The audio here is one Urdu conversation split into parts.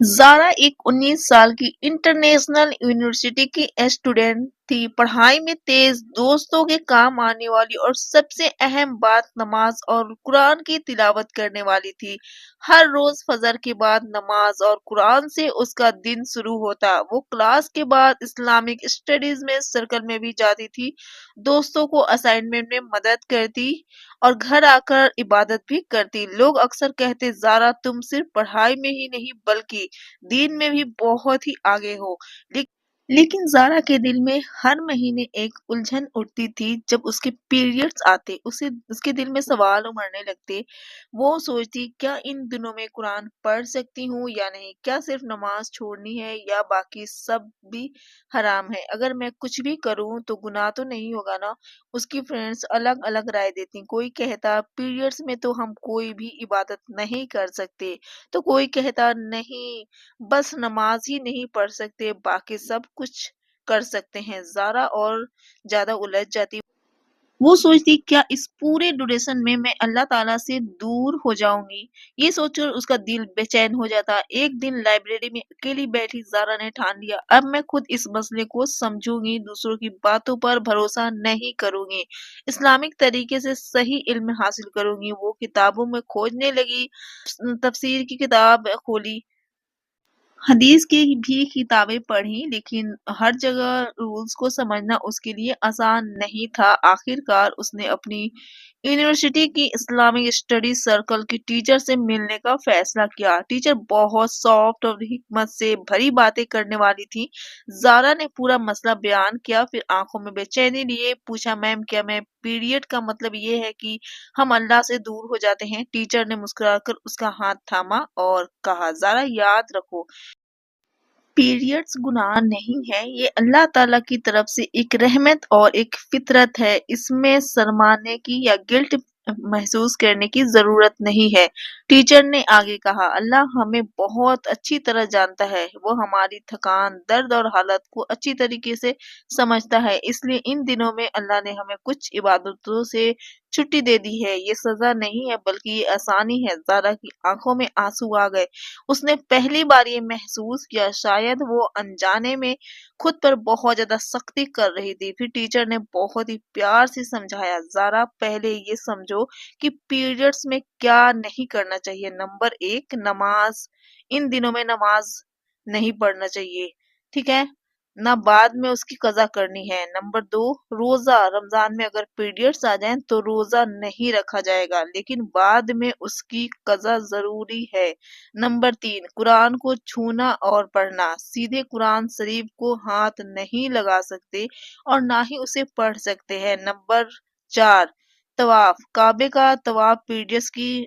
زارا ایک 19 سال کی انٹرنیشنل یونیورسٹی کی اسٹوڈنٹ تھی۔ پڑھائی میں تیز، دوستوں کے کام آنے والی اور سب سے اہم بات نماز اور قرآن کی تلاوت کرنے والی تھی۔ ہر روز فجر کے بعد نماز اور قرآن سے اس کا دن شروع ہوتا۔ وہ کلاس کے بعد اسلامک اسٹڈیز میں سرکل میں بھی جاتی تھی، دوستوں کو اسائنمنٹ میں مدد کرتی اور گھر آ کر عبادت بھی کرتی۔ لوگ اکثر کہتے زارا تم صرف پڑھائی میں ہی نہیں بلکہ دین میں بھی بہت ہی آگے ہو۔ لیکن زارا کے دل میں ہر مہینے ایک الجھن اٹھتی تھی۔ جب اس کے پیریڈز آتے اس کے دل میں سوال امڑنے لگتے۔ وہ سوچتی کیا ان دنوں میں قرآن پڑھ سکتی ہوں یا نہیں، کیا صرف نماز چھوڑنی ہے یا باقی سب بھی حرام ہے، اگر میں کچھ بھی کروں تو گناہ تو نہیں ہوگا نا۔ اس کی فرینڈز الگ الگ رائے دیتی، کوئی کہتا پیریڈز میں تو ہم کوئی بھی عبادت نہیں کر سکتے، تو کوئی کہتا نہیں بس نماز ہی نہیں پڑھ سکتے باقی سب کچھ کر سکتے ہیں۔ زارا اور زیادہ الجھ جاتی۔ وہ سوچتی کیا اس پورے ڈوریشن میں میں اللہ تعالیٰ سے دور ہو جاؤں گی، یہ سوچ کر اس کا دل بے چین ہو جاتا۔ ایک دن لائبریری میں اکیلی بیٹھی زارا نے ٹھان لیا اب میں خود اس مسئلے کو سمجھوں گی، دوسروں کی باتوں پر بھروسہ نہیں کروں گی، اسلامک طریقے سے صحیح علم حاصل کروں گی۔ وہ کتابوں میں کھوجنے لگی، تفسیر کی کتاب کھولی، حدیث کی بھی کتابیں پڑھیں، لیکن ہر جگہ رولز کو سمجھنا اس کے لیے آسان نہیں تھا۔ آخر کار اس نے اپنی یونیورسٹی کی اسلامک اسٹڈیز سرکل کی ٹیچر سے ملنے کا فیصلہ کیا۔ ٹیچر بہت سافٹ اور حکمت سے بھری باتیں کرنے والی تھی۔ زارا نے پورا مسئلہ بیان کیا، پھر آنکھوں میں بے چینی لیے پوچھا میم کیا میں پیریڈ کا مطلب یہ ہے کہ ہم اللہ سے دور ہو جاتے ہیں؟ ٹیچر نے مسکرا کر اس کا ہاتھ تھاما اور کہا زارا یاد رکھو، پیریڈز گناہ نہیں ہے، یہ اللہ تعالیٰ کی طرف سے ایک رحمت اور ایک فطرت ہے، اس میں شرمانے کی یا گلٹ محسوس کرنے کی ضرورت نہیں ہے۔ ٹیچر نے آگے کہا اللہ ہمیں بہت اچھی طرح جانتا ہے، وہ ہماری تھکان، درد اور حالت کو اچھی طریقے سے سمجھتا ہے، اس لیے ان دنوں میں اللہ نے ہمیں کچھ عبادتوں سے چھٹی دے دی ہے، یہ سزا نہیں ہے بلکہ یہ آسانی ہے۔ زارا کی آنکھوں میں آنسو آ گئے، اس نے پہلی بار یہ محسوس کیا شاید وہ انجانے میں خود پر بہت زیادہ سختی کر رہی تھی۔ پھر ٹیچر نے بہت ہی پیار سے سمجھایا زارا پہلے یہ سمجھو کہ پیریڈز میں کیا نہیں کرنا چاہیے۔ نمبر 1 نماز، ان دنوں میں نماز نہیں پڑھنا چاہیے، ٹھیک ہے نہ بعد میں اس کی قضا کرنی ہے۔ نمبر 2 روزہ، رمضان میں اگر پیریڈز آ جائیں تو روزہ نہیں رکھا جائے گا لیکن بعد میں اس کی قضا ضروری ہے۔ نمبر 3 قرآن کو چھونا اور پڑھنا، سیدھے قرآن شریف کو ہاتھ نہیں لگا سکتے اور نہ ہی اسے پڑھ سکتے ہیں۔ نمبر 4 طواف، کعبے کا طواف پیریڈز کی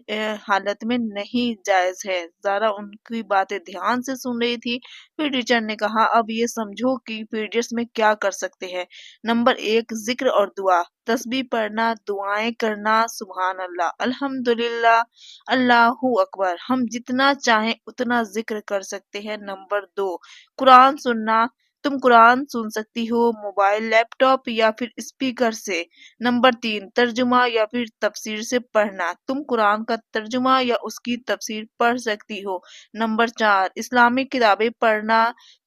حالت میں نہیں جائز ہے۔ زارا ان کی باتیں دھیان سے سن رہی تھی، پھر ٹیچر نے کہا اب یہ سمجھو کہ پیریڈز میں کیا کر سکتے ہیں۔ نمبر 1 ذکر اور دعا، تسبیح پڑھنا، دعائیں کرنا، سبحان اللہ، الحمدللہ، اللہ اکبر، ہم جتنا چاہیں اتنا ذکر کر سکتے ہیں۔ نمبر 2 قرآن سننا، تم قرآن سن سکتی ہو موبائل، لیپ ٹاپ یا پھر اسپیکر سے۔ نمبر 3 ترجمہ یا پھر تفسیر سے پڑھنا، تم قرآن کا ترجمہ یا اس کی تفسیر پڑھ سکتی ہو۔ نمبر 4 اسلامک کتابیں پڑھنا،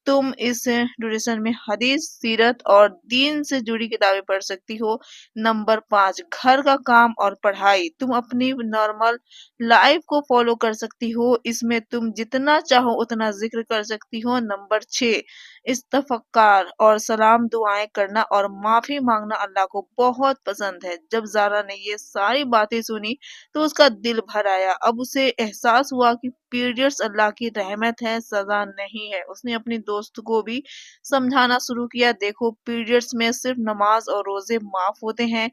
تم اس ڈیوریشن میں حدیث، سیرت اور دین سے جڑی کتابیں پڑھ سکتی ہو۔ نمبر 5 گھر کا کام اور پڑھائی، تم اپنی نارمل لائف کو فالو کر سکتی ہو، اس میں تم جتنا چاہو اتنا ذکر کر سکتی ہو۔ نمبر 6 استغفار اور سلام دعائیں کرنا اور معافی مانگنا اللہ کو بہت پسند ہے۔ جب زارا نے یہ ساری باتیں سنی تو اس کا دل بھر آیا، اب اسے احساس ہوا کہ پیریڈز اللہ کی رحمت ہے، سزا نہیں ہے۔ اس نے اپنی دوست کو بھی سمجھانا شروع کیا دیکھو پیریڈز میں صرف نماز اور روزے معاف ہوتے ہیں،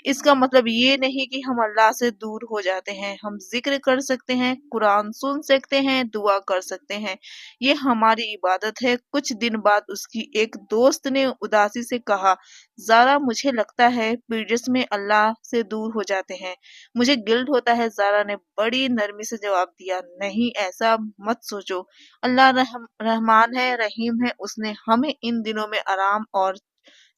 اس کا مطلب یہ نہیں کہ ہم اللہ سے دور ہو جاتے ہیں، ہم ذکر کر سکتے ہیں، قرآن سن سکتے ہیں، دعا کر سکتے ہیں، یہ ہماری عبادت ہے۔ کچھ دن بعد اس کی ایک دوست نے اداسی سے کہا زارا مجھے لگتا ہے پیریڈز میں اللہ سے دور ہو جاتے ہیں، مجھے گلٹ ہوتا ہے۔ زارا نے بڑی نرمی سے جواب دیا نہیں ایسا مت سوچو، اللہ رحمان ہے، رحیم ہے، اس نے ہمیں ان دنوں میں آرام اور